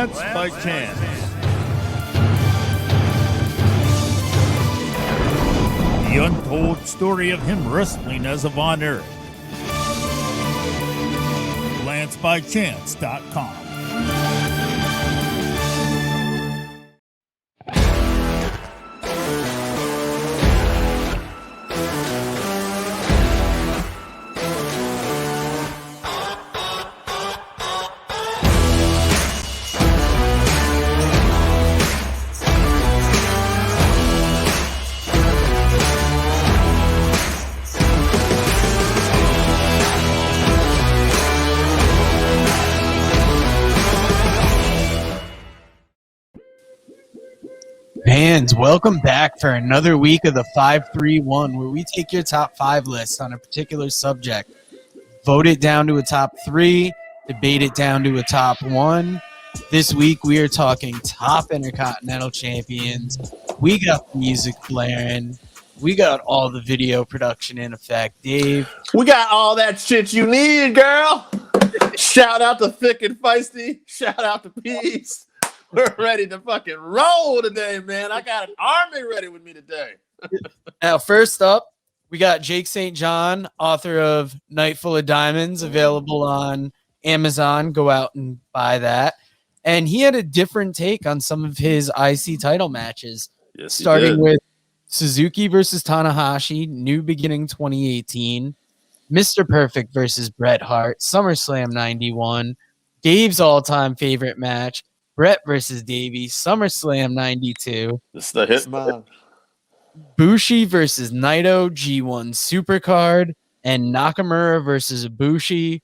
Lance by Chance. The untold story of him wrestling as of on Earth. LanceByChance.com. Fans, welcome back for another week of the 531, where we take your top 5 list on a particular subject, vote it down to a top 3, debate it down to a top 1. This week we are talking top Intercontinental champions. We got music blaring. We got all the video production in effect. Dave, we got all that shit you need, girl. Shout out to Thick and Feisty. Shout out to Peace. We're ready to fucking roll today, man. I got an army ready with me today. Now, first up, we got Jake St. John, author of Night Full of Diamonds, available on Amazon. Go out and buy that. And he had a different take on some of his IC title matches, starting with Suzuki versus Tanahashi, New Beginning 2018, Mr. Perfect versus Bret Hart, SummerSlam 91, Dave's all-time favorite match, Bret versus Davey, SummerSlam 92. This is the Hitman. Bushi versus Naito, G1 Supercard, and Nakamura versus Ibushi,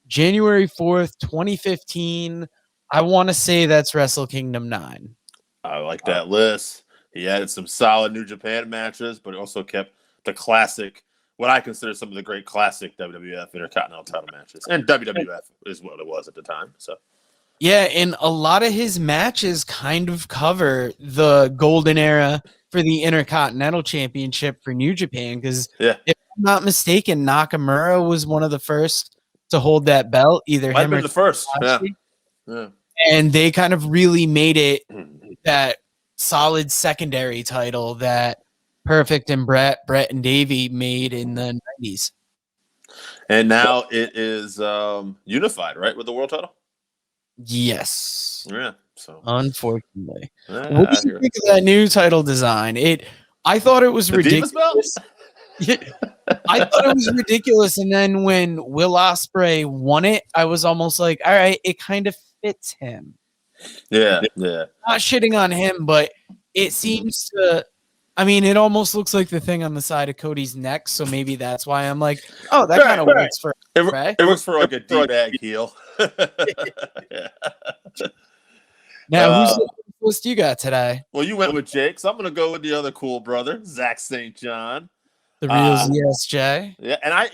January 4th, 2015. I want to say that's Wrestle Kingdom 9. I like that list. He added some solid New Japan matches, but also kept the classic, what I consider some of the great classic WWF Intercontinental title matches. And WWF is what it was at the time. So. Yeah, and a lot of his matches kind of cover the golden era for the Intercontinental Championship for New Japan, because if I'm not mistaken, Nakamura was one of the first to hold that belt. Either Might him have or been the first. Yeah. And they kind of really made it that solid secondary title that Perfect and Bret and Davey made in the 90s. And now it is unified, right, with the world title? Yes. Yeah. So unfortunately, what do you think of that new title design? I thought it was ridiculous. I thought it was ridiculous, and then when Will Ospreay won it, I was almost like, all right, it kind of fits him. Yeah. Not shitting on him, but it seems to. I mean, it almost looks like the thing on the side of Cody's neck, so maybe that's why I'm like, oh, that kind of works for it. It works for like a D-bag heel. Now, who's the list you got today? Well, you went with Jake, so I'm going to go with the other cool brother, Zach St. John. The real ZSJ. Yeah, and I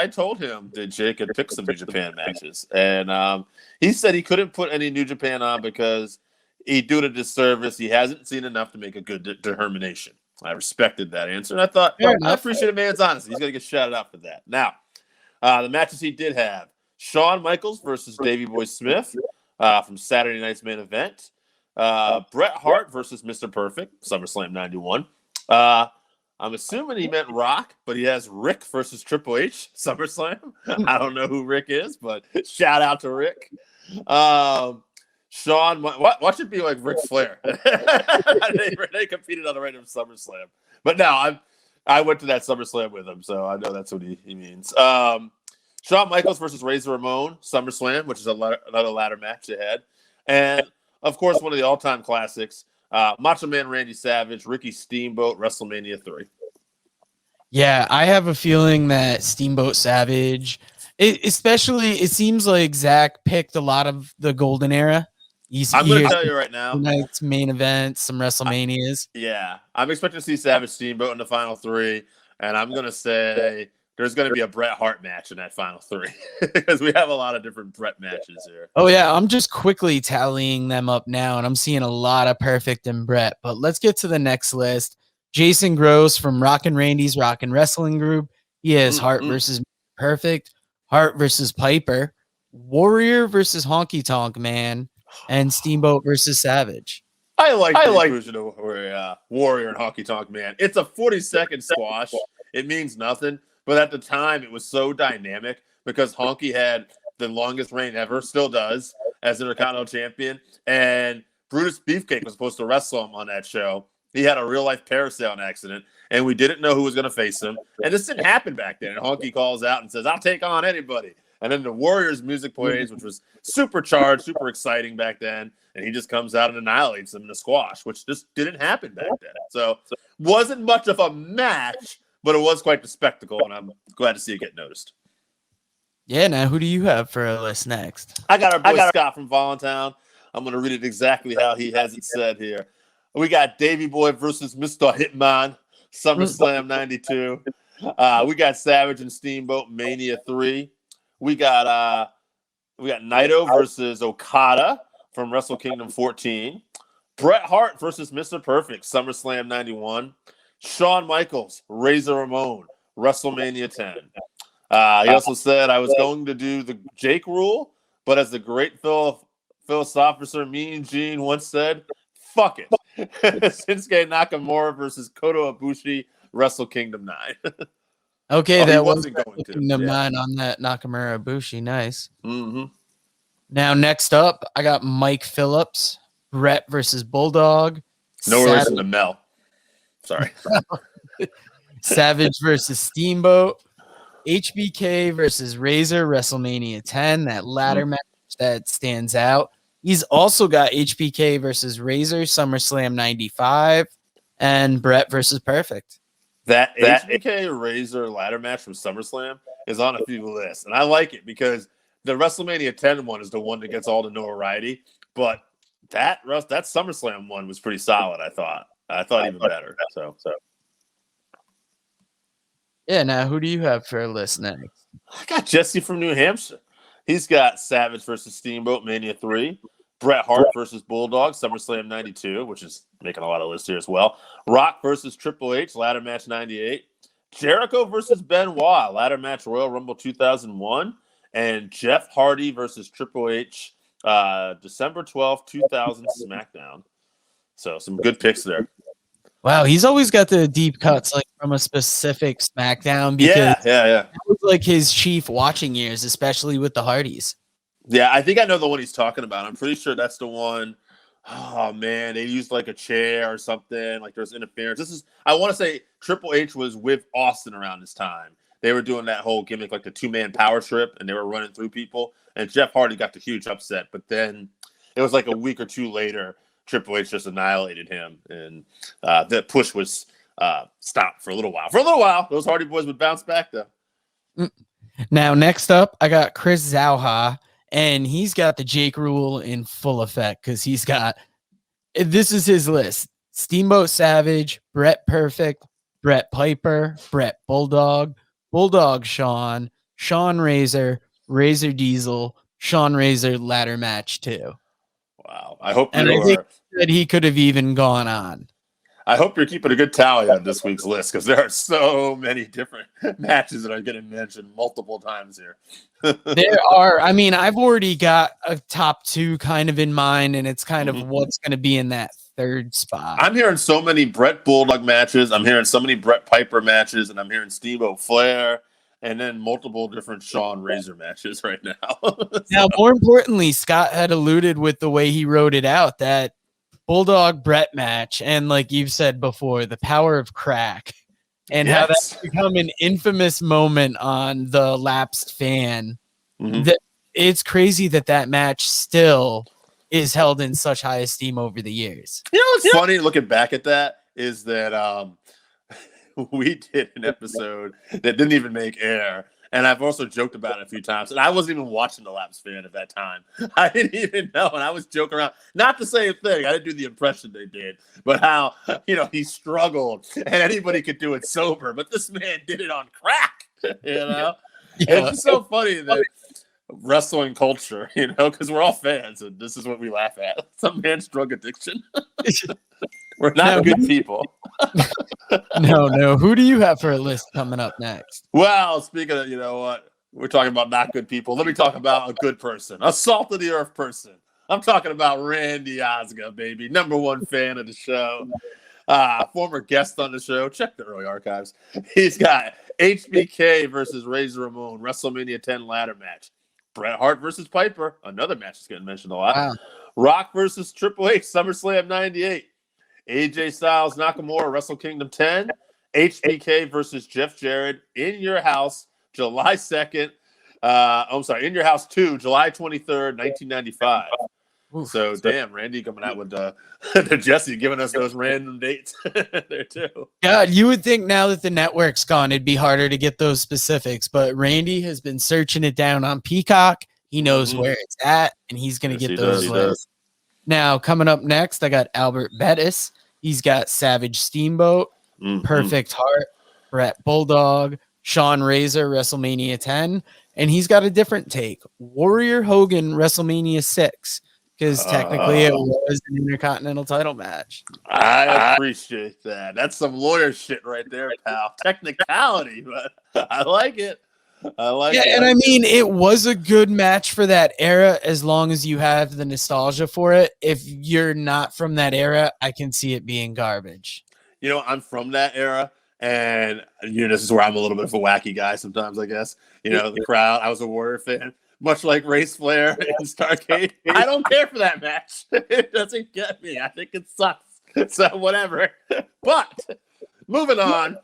told him that Jake had picked some New Japan matches, and he said he couldn't put any New Japan on because he'd do it a disservice. He hasn't seen enough to make a good determination. I respected that answer, and I thought, I appreciate a man's honesty. He's going to get shouted out for that. Now, the matches he did have, Shawn Michaels versus Davey Boy Smith from Saturday night's main event. Bret Hart versus Mr. Perfect, SummerSlam 91. I'm assuming he meant Rock, but he has Rick versus Triple H, SummerSlam. I don't know who Rick is, but shout out to Rick. Shawn, watch it be like Ric Flair. they competed on the random SummerSlam. But no, I went to that SummerSlam with him, so I know that's what he means. Shawn Michaels versus Razor Ramon, SummerSlam, which is another ladder match they had. And, of course, one of the all-time classics, Macho Man Randy Savage, Ricky Steamboat, WrestleMania 3. Yeah, I have a feeling that Steamboat Savage, it seems like Zach picked a lot of the golden era. I'm going to tell you right now. Tonight's main event, some WrestleManias. I'm expecting to see Savage Steamboat in the final 3, and I'm going to say there's going to be a Bret Hart match in that final 3 because we have a lot of different Bret matches here. Oh, yeah. I'm just quickly tallying them up now, and I'm seeing a lot of Perfect and Bret. But let's get to the next list. Jason Gross from Rockin' Randy's Rockin' Wrestling Group. He has Hart versus Perfect, Hart versus Piper, Warrior versus Honky Tonk Man, and Steamboat versus Savage. I like the inclusion of Warrior and Honky Tonk Man. It's a 40-second squash. It means nothing. But at the time, it was so dynamic because Honky had the longest reign ever, still does, as Intercontinental Champion. And Brutus Beefcake was supposed to wrestle him on that show. He had a real-life parasailing accident, and we didn't know who was going to face him. And this didn't happen back then. And Honky calls out and says, I'll take on anybody. And then the Warriors music plays, which was supercharged, super exciting back then. And he just comes out and annihilates them in a squash, which just didn't happen back then. So wasn't much of a match, but it was quite the spectacle, and I'm glad to see it get noticed. Yeah, now who do you have for a list next? I got our boy Scott from Voluntown. I'm going to read it exactly how he has it said here. We got Davey Boy versus Mr. Hitman, SummerSlam 92. We got Savage and Steamboat, Mania 3. We got Naito versus Okada from Wrestle Kingdom 14. Bret Hart versus Mr. Perfect, SummerSlam 91. Shawn Michaels, Razor Ramon, WrestleMania 10. He also said, I was going to do the Jake rule, but as the great philosopher Mean Gene once said, fuck it. Shinsuke Nakamura versus Kota Ibushi, Wrestle Kingdom 9. Okay, that wasn't going to. Kingdom 9 on that Nakamura Ibushi. Nice. Mm-hmm. Now, next up, I got Mike Phillips, Bret versus Bulldog. No relation to Mel. Sorry. Savage versus Steamboat. HBK versus Razor, WrestleMania 10. That ladder match that stands out. He's also got HBK versus Razor, SummerSlam 95. And Bret versus Perfect. That HBK Razor ladder match from SummerSlam is on a few lists. And I like it because the WrestleMania 10 one is the one that gets all the notoriety. But that SummerSlam one was pretty solid, I thought. I thought even better. So. Yeah, now who do you have for a list next? I got Jesse from New Hampshire. He's got Savage versus Steamboat, Mania 3. Bret Hart versus Bulldog, SummerSlam 92, which is making a lot of lists here as well. Rock versus Triple H, ladder match 98. Jericho versus Benoit, ladder match Royal Rumble 2001. And Jeff Hardy versus Triple H, December 12th, 2000 SmackDown. So some good picks there. Wow, he's always got the deep cuts like from a specific SmackDown because yeah. That was like his chief watching years, especially with the Hardys. Yeah, I think I know the one he's talking about. I'm pretty sure that's the one. Oh man, they used like a chair or something. Like there's interference. I want to say Triple H was with Austin around this time. They were doing that whole gimmick, like the 2-man power trip, and they were running through people. And Jeff Hardy got the huge upset, but then it was like a week or two later, Triple H just annihilated him, and the push was stopped for a little while. Those Hardy Boys would bounce back though. Now, next up, I got Chris Zauha, and he's got the Jake rule in full effect because he's got this is his list: Steamboat Savage, Bret Perfect, Bret Piper, Bret Bulldog, Bulldog Shawn, Shawn Razor, Razor Diesel, Shawn Razor ladder match 2. Wow. I hope I think that he could have even gone on. I hope you're keeping a good tally on this week's list because there are so many different matches that are getting mentioned multiple times here. There are. I mean, I've already got a top 2 kind of in mind, and it's kind of what's going to be in that third spot. I'm hearing so many Bret Bulldog matches. I'm hearing so many Bret Piper matches, and I'm hearing Steamboat Flair. And then multiple different Shawn Razor matches right now. Now, more importantly, Scott had alluded with the way he wrote it out that Bulldog Bret match, and like you've said before, the power of crack, and how that's become an infamous moment on the Lapsed Fan. That it's crazy that match still is held in such high esteem over the years. You know what's funny looking back at that is that we did an episode that didn't even make air. And I've also joked about it a few times. And I wasn't even watching the Lapsed Fan at that time. I didn't even know. And I was joking around. Not the same thing. I didn't do the impression they did. But how, he struggled. And anybody could do it sober. But this man did it on crack. Yeah. It's so funny that wrestling culture, because we're all fans. And this is what we laugh at. Some man's drug addiction. We're not good people. No. Who do you have for a list coming up next? Well, speaking of, we're talking about not good people. Let me talk about a good person, a salt of the earth person. I'm talking about Randy Osgood, baby. Number one fan of the show. Former guest on the show. Check the early archives. He's got HBK versus Razor Ramon, WrestleMania 10 ladder match. Bret Hart versus Piper, another match that's getting mentioned a lot. Wow. Rock versus Triple H, SummerSlam 98. AJ Styles, Nakamura, Wrestle Kingdom 10. HBK versus Jeff Jarrett in your house, July 2nd. In your house 2, July 23rd, 1995. Oof. So, damn, Randy coming out with the Jesse giving us those random dates there, too. God, you would think now that the network's gone, it'd be harder to get those specifics, but Randy has been searching it down on Peacock. He knows where it's at, and he's going to get those lists. Now, coming up next, I got Albert Bettis. He's got Savage Steamboat, Perfect Hart, Bret Bulldog, Shawn Razor, WrestleMania 10, and he's got a different take. Warrior Hogan, WrestleMania 6. Because technically it was an Intercontinental title match. I appreciate that. That's some lawyer shit right there, pal. Technicality, but I like it. And I mean, it was a good match for that era as long as you have the nostalgia for it. If you're not from that era, I can see it being garbage. You know, I'm from that era, and this is where I'm a little bit of a wacky guy sometimes, I guess. The crowd, I was a Warrior fan. Much like Race Flair and Starcade, I don't care for that match. It doesn't get me. I think it sucks. So whatever. But moving on,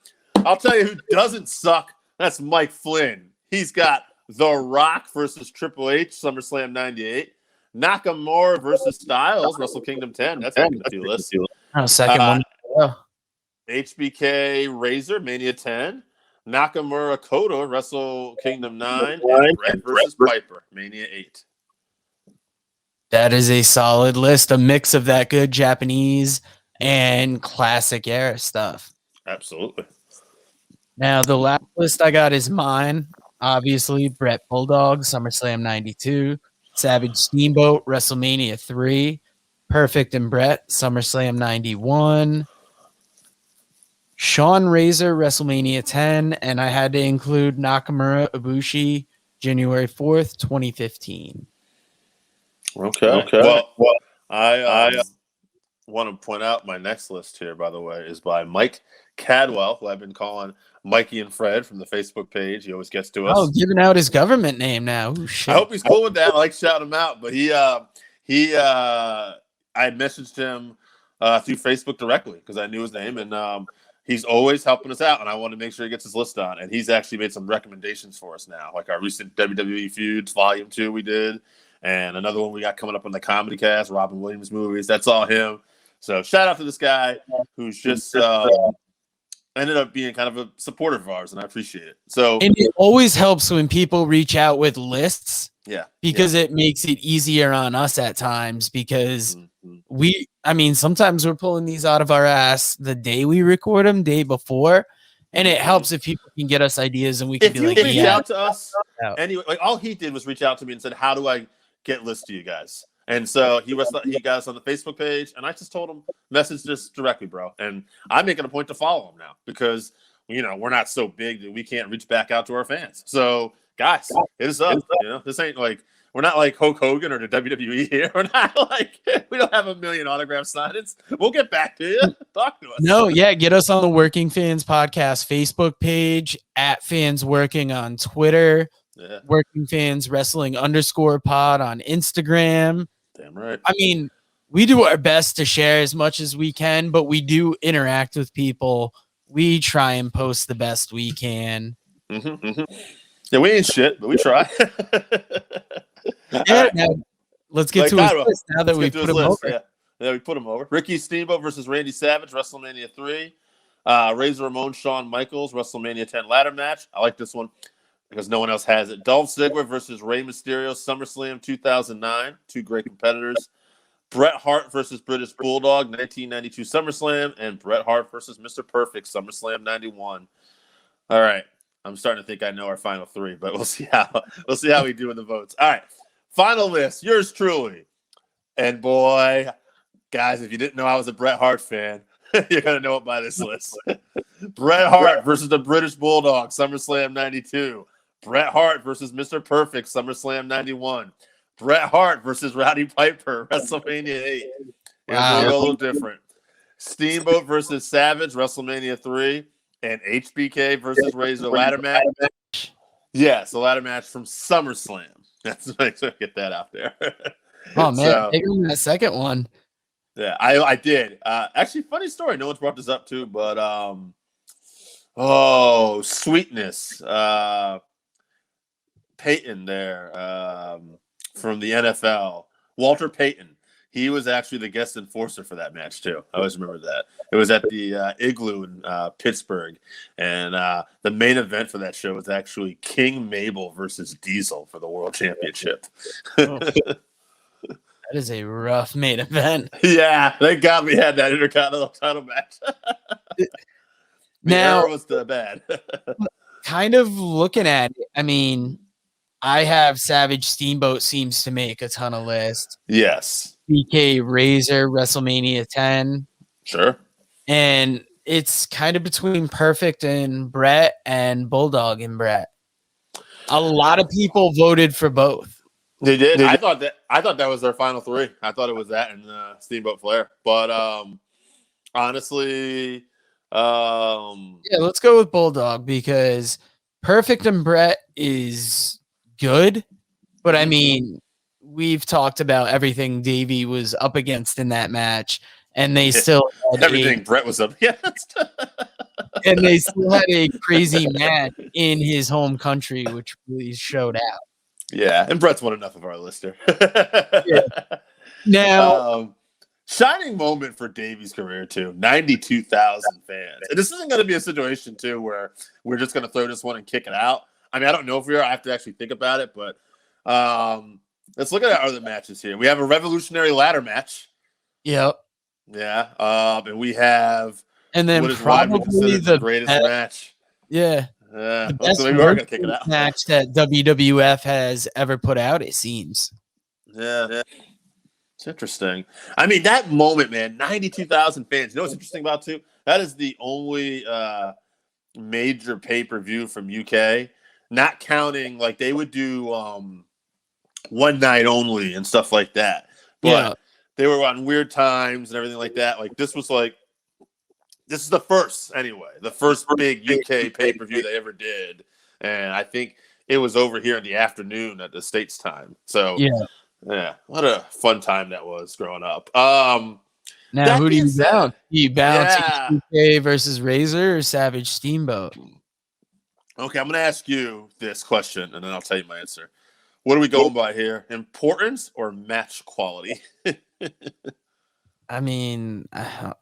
I'll tell you who doesn't suck. That's Mike Flynn. He's got The Rock versus Triple H, SummerSlam 98. Nakamura versus Styles, Wrestle Kingdom 10. That's making the list. Second one. HBK Razor, Mania 10. Nakamura Kota, Wrestle Kingdom 9, and Bret versus Piper, Mania 8. That is a solid list, a mix of that good Japanese and classic era stuff. Absolutely. Now, the last list I got is mine. Obviously, Bret Bulldog, SummerSlam 92, Savage Steamboat, WrestleMania 3, Perfect and Bret, SummerSlam 91, Shawn Razor, WrestleMania 10, and I had to include Nakamura Ibushi, January 4th, 2015. Okay. Well, I want to point out my next list here, by the way, is by Mike Cadwell, who I've been calling Mikey and Fred from the Facebook page. He always gets to us. Oh, giving out his government name now. Ooh, shit. I hope he's cool with that. I like shouting him out, but I messaged him through Facebook directly because I knew his name, and he's always helping us out, and I want to make sure he gets his list on. And he's actually made some recommendations for us now, like our recent WWE Feuds Volume 2 we did, and another one we got coming up on the Comedy Cast, Robin Williams movies. That's all him. So shout out to this guy who's just ended up being kind of a supporter of ours, and I appreciate it. So, and it always helps when people reach out with lists. Yeah. Because it makes it easier on us at times because sometimes we're pulling these out of our ass the day we record them, day before. And it helps if people can get us ideas and we can reach out to us. Anyway, like all he did was reach out to me and said, how do I get lists to you guys? And so he got us on the Facebook page, and I just told him, message this directly, bro. And I'm making a point to follow him now because, we're not so big that we can't reach back out to our fans. So, guys, hit us up. This ain't like, we're not like Hulk Hogan or the WWE here. We're not like, we don't have 1 million autograph signings. We'll get back to you. Talk to us. No, yeah, get us on the Working Fans Podcast Facebook page, @FansWorking on Twitter, Working Fans Wrestling _pod on Instagram. Damn right. I mean, we do our best to share as much as we can, but we do interact with people. We try and post the best we can. Yeah, we ain't shit, but we try. Yeah, now, let's get to his list now that we put him over. Yeah, we put him over. Ricky Steamboat versus Randy Savage, WrestleMania 3. Razor Ramon, Shawn Michaels, WrestleMania 10 ladder match. I like this one because no one else has it. Dolph Ziggler versus Rey Mysterio, SummerSlam 2009. Two great competitors. Bret Hart versus British Bulldog, 1992 SummerSlam. And Bret Hart versus Mr. Perfect, SummerSlam 91. All right. I'm starting to think I know our final three, but we'll see how we do in the votes. All right. Final list. Yours truly. And boy, guys, if you didn't know I was a Bret Hart fan, you're going to know it by this list. Bret Hart versus the British Bulldog, SummerSlam 92. Bret Hart versus Mr. Perfect, SummerSlam 91. Bret Hart versus Rowdy Piper, WrestleMania 8. Wow. It was a little different. Steamboat versus Savage, WrestleMania 3, and HBK versus Razor ladder match. Yes, the ladder match from SummerSlam. That's nice to get that out there. Oh man, big on that second one. Yeah, I did. Actually, funny story. No one's brought this up too, but Sweetness, Payton there from the NFL, Walter Payton. He was actually the guest enforcer for that match too. I always remember that. It was at the Igloo in Pittsburgh, and the main event for that show was actually King Mabel versus Diesel for the World Championship. Oh. That is a rough main event. Yeah, thank God we had that Intercontinental title match. Now it was the bad. Kind of looking at it, I mean, I have Savage Steamboat seems to make a ton of lists. Yes. BK Razor, WrestleMania 10. Sure. And it's kind of between Perfect and Bret and Bulldog and Bret. A lot of people voted for both. They did. I thought that was their final three. I thought it was that and Steamboat Flair. But honestly, yeah, let's go with Bulldog because Perfect and Bret is good, but I mean, we've talked about everything Davey was up against in that match, and they still had everything Bret was up against, and they still had a crazy match in his home country, which really showed out. Yeah, and Bret's won enough of our lister. Yeah. Now, shining moment for Davey's career too. 92,000 fans, and this isn't going to be a situation too where we're just going to throw this one and kick it out. I mean, I don't know if we are. I have to actually think about it, but let's look at our other matches here. We have a revolutionary ladder match. Yep. Yeah. And we have, and then probably the greatest match. Yeah. The best maybe we're gonna kick it out. Match that WWF has ever put out, it seems. Yeah. It's interesting. I mean, that moment, man, 92,000 fans. You know what's interesting about too? That is the only major pay-per-view from UK, not counting like they would do one night only and stuff like that. But they were on weird times and everything like that. Like this was like, this is the first anyway, the first big UK pay-per-view they ever did. And I think it was over here in the afternoon at the States time. So yeah, what a fun time that was growing up. Now, who do you bounce? You bounce HBK versus Razor or Savage Steamboat? Okay, I'm going to ask you this question, and then I'll tell you my answer. What are we going by here? Importance or match quality? I mean, I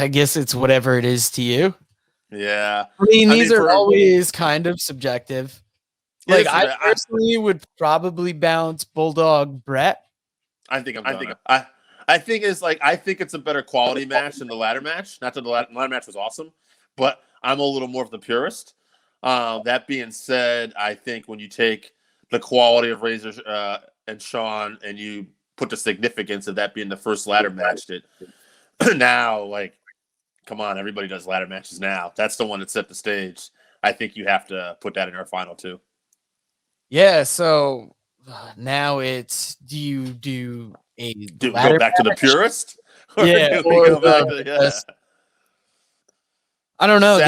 guess it's whatever it is to you. Yeah. I mean, these are always kind of subjective. Like, I personally would probably bounce Bulldog Bret. I think it's a better quality match than the ladder match. Not that the ladder match was awesome, but I'm a little more of the purist. That being said, I think when you take the quality of Razor and Shawn and you put the significance of that being the first ladder match that now, like, come on, everybody does ladder matches now. That's the one that set the stage. I think you have to put that in our final two. Yeah, so now it's do you go back to the purist? Yeah, I don't know.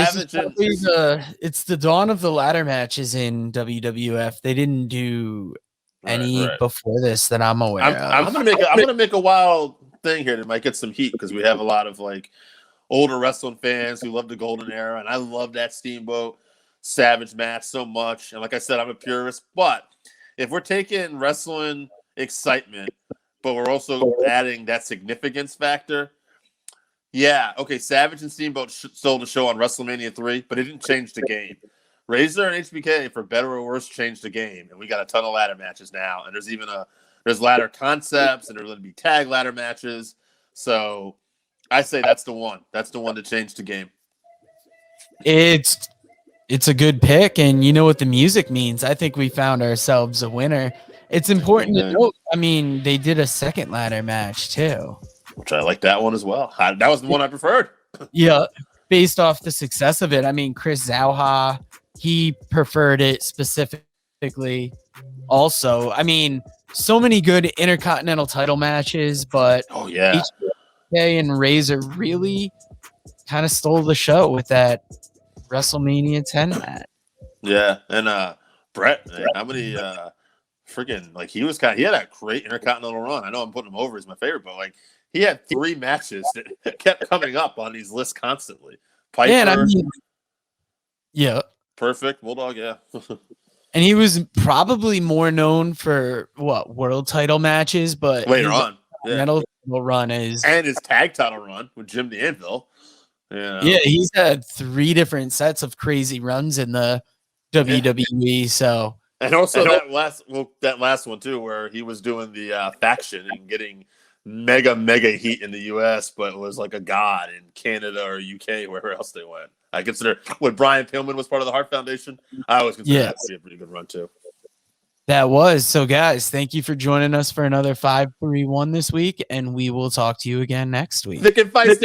It's the dawn of the ladder matches in WWF. They didn't do any before this that I'm aware of. I'm gonna make a wild thing here that might get some heat because we have a lot of like older wrestling fans who love the golden era, and I love that Steamboat Savage match so much. And like I said, I'm a purist, but if we're taking wrestling excitement, but we're also adding that significance factor, yeah, okay, Savage and Steamboat sold the show on WrestleMania 3, but it didn't change the game. Razor and HBK, for better or worse, changed the game, and we got a ton of ladder matches now, and there's ladder concepts, and there's going to be tag ladder matches, so I say that's the one. That's the one to change the game. It's a good pick, and you know what the music means. I think we found ourselves a winner. It's important to note, I mean, they did a second ladder match, too. Which I like that one as well. That was the one I preferred. Yeah, based off the success of it. I mean, Chris Zauha, he preferred it specifically also. I mean, so many good Intercontinental title matches, but Oh yeah, HBK and Razor really kind of stole the show with that WrestleMania 10 match. yeah, and Bret, man, how many freaking like he had a great Intercontinental run. I know I'm putting him over as my favorite, but like he had 3 matches that kept coming up on these lists constantly. Piper, Yeah, and I mean, yeah, perfect Bulldog, yeah. and he was probably more known for world title matches, but Later his on, yeah, title run is and his tag title run with Jim the Anvil. yeah, he's had 3 different sets of crazy runs in the WWE. So, and also that last one too, where he was doing the faction and getting mega heat in the U.S., but was like a god in Canada or UK, wherever else they went. I consider when Brian Pillman was part of the Hart Foundation, I always consider that to be a pretty good run too. That was. So, guys, thank you for joining us for another 531 this week, and we will talk to you again next week. Thick and feisty.